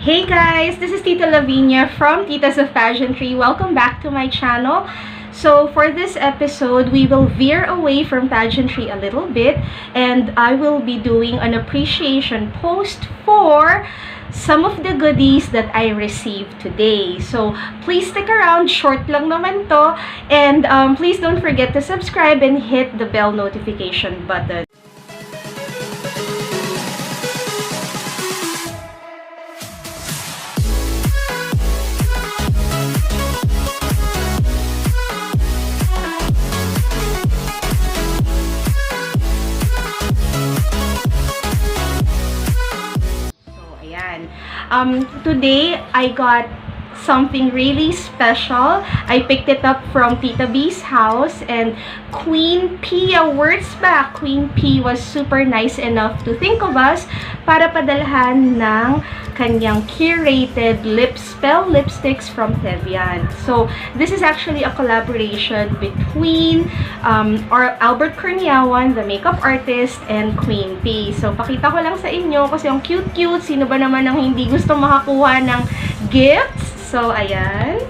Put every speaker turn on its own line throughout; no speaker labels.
Hey guys, this is Tita Lavinia from Titas of Pageantry. Welcome back to my channel. So for this episode, we will veer away from pageantry a little bit and I will be doing an appreciation post for some of the goodies that I received today. So please stick around, short lang naman to, and please don't forget to subscribe and hit the bell notification button. Today, I got something really special. I picked it up from Tita B's house, and Queen P, words back, Queen P was super nice enough to think of us para padalhan ng kanyang curated lip spell lipsticks from Tevian. So, this is actually a collaboration between Albert Corniawan, the makeup artist, and Queen P. So, pakita ko lang sa inyo kasi ang cute-cute. Sino ba naman ang hindi gusto makakuha ng gifts? So, ayan.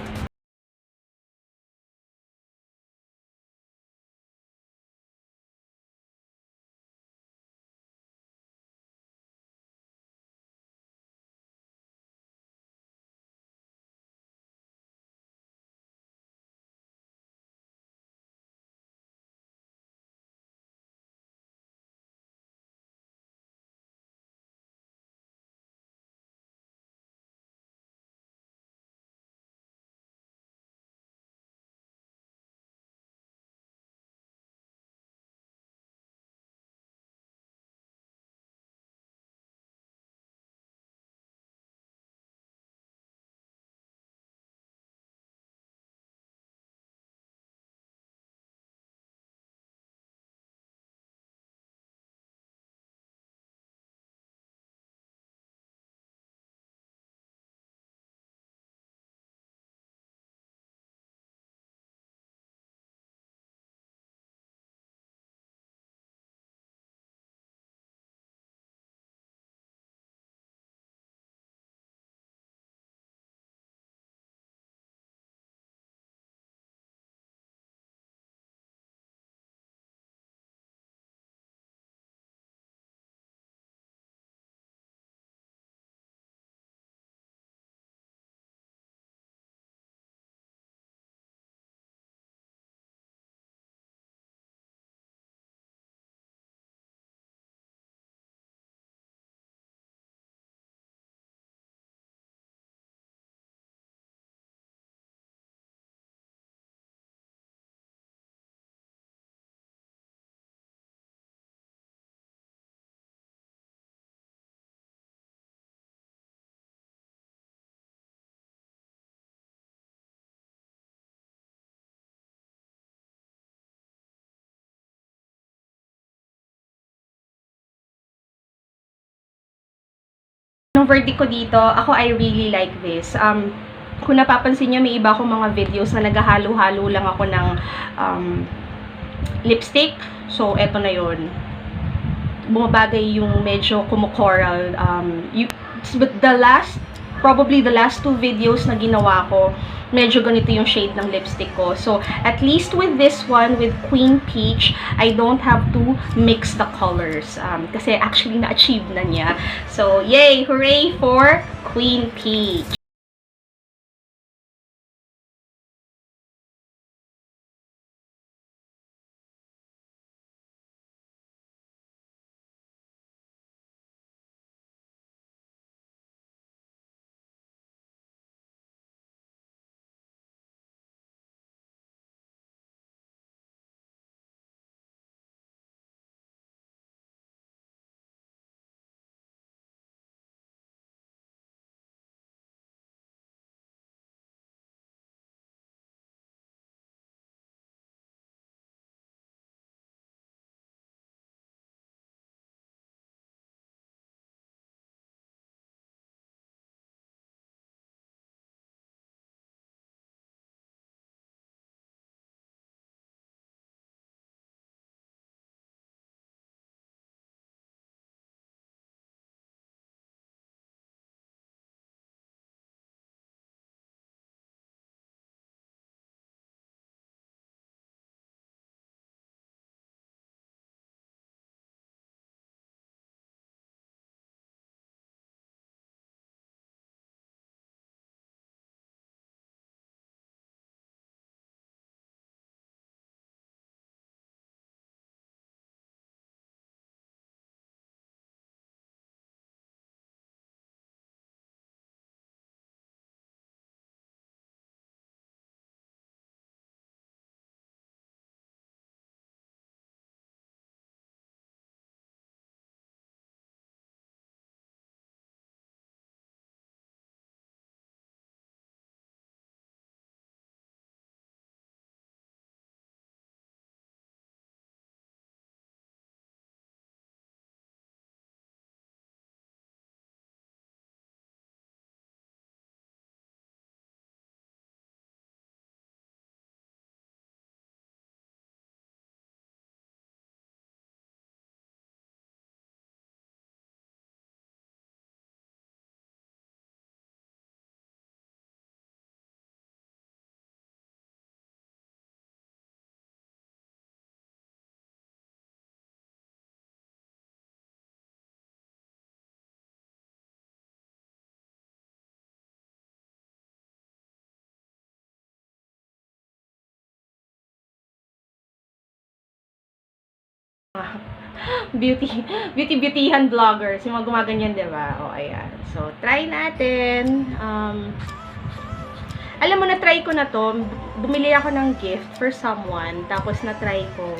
Yung verdict ko dito, ako I really like this. Kung napapansin nyo, may iba akong mga videos na naghahalo-halo lang ako ng lipstick. So, eto na yun. Bumabagay yung medyo kumukoral. But probably the last two videos na ginawa ko, medyo ganito yung shade ng lipstick ko. So, at least with this one, with Queen Peach, I don't have to mix the colors. Kasi actually na-achieve na niya. So, yay! Hooray for Queen Peach! beauty, beauty-beautyhan vloggers. Yung mga gumaganyan, diba? O, ayan. So, try natin. Alam mo, na-try ko na to. Bumili ako ng gift for someone. Tapos, na-try ko.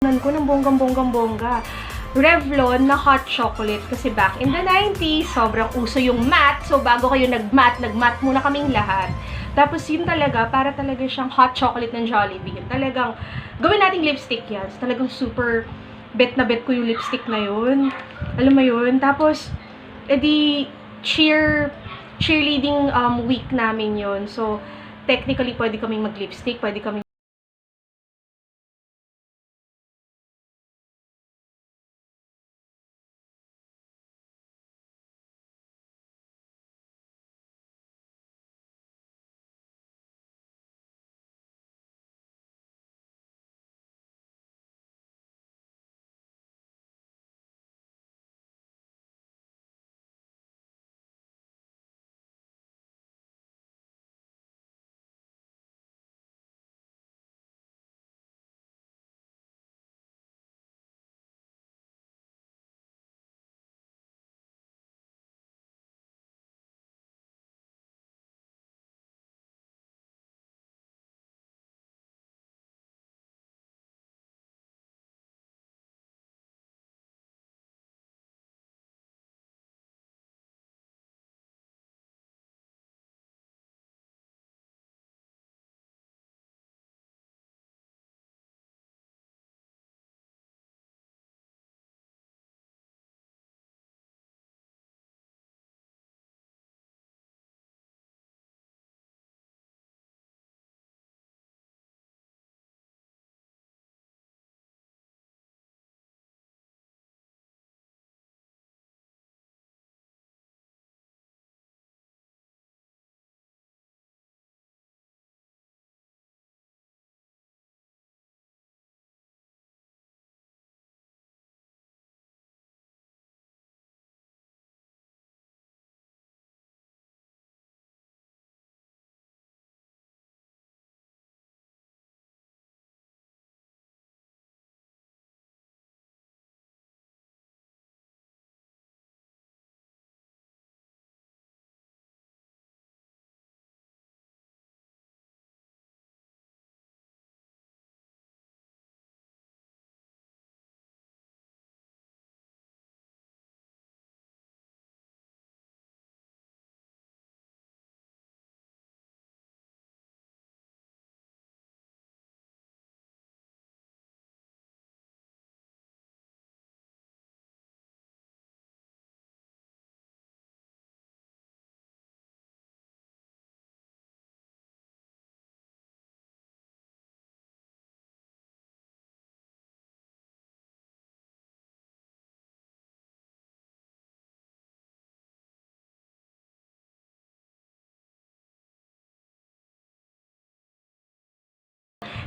Ko ng bonggang-bonggang-bongga. Revlon na hot chocolate kasi back in the 90s, sobrang uso yung matte. So, bago kayo nag-matte muna kaming lahat. Tapos, yun talaga, para talaga siyang hot chocolate ng Jollibee. Talagang, gawin nating lipstick yan. So, talagang super bet na bet ko yung lipstick na yun. Alam mo yun? Tapos, edi, cheerleading week namin yun. So, technically, pwede kaming mag-lipstick, pwede kaming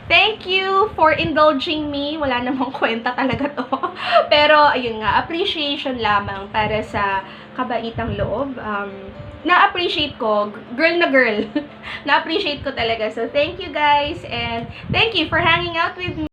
Thank you for indulging me. Wala namang kwenta talaga to. Pero, ayun nga, appreciation lamang para sa kabaitang loob. Na-appreciate ko, girl na girl. Na-appreciate ko talaga. So, thank you guys, and thank you for hanging out with me.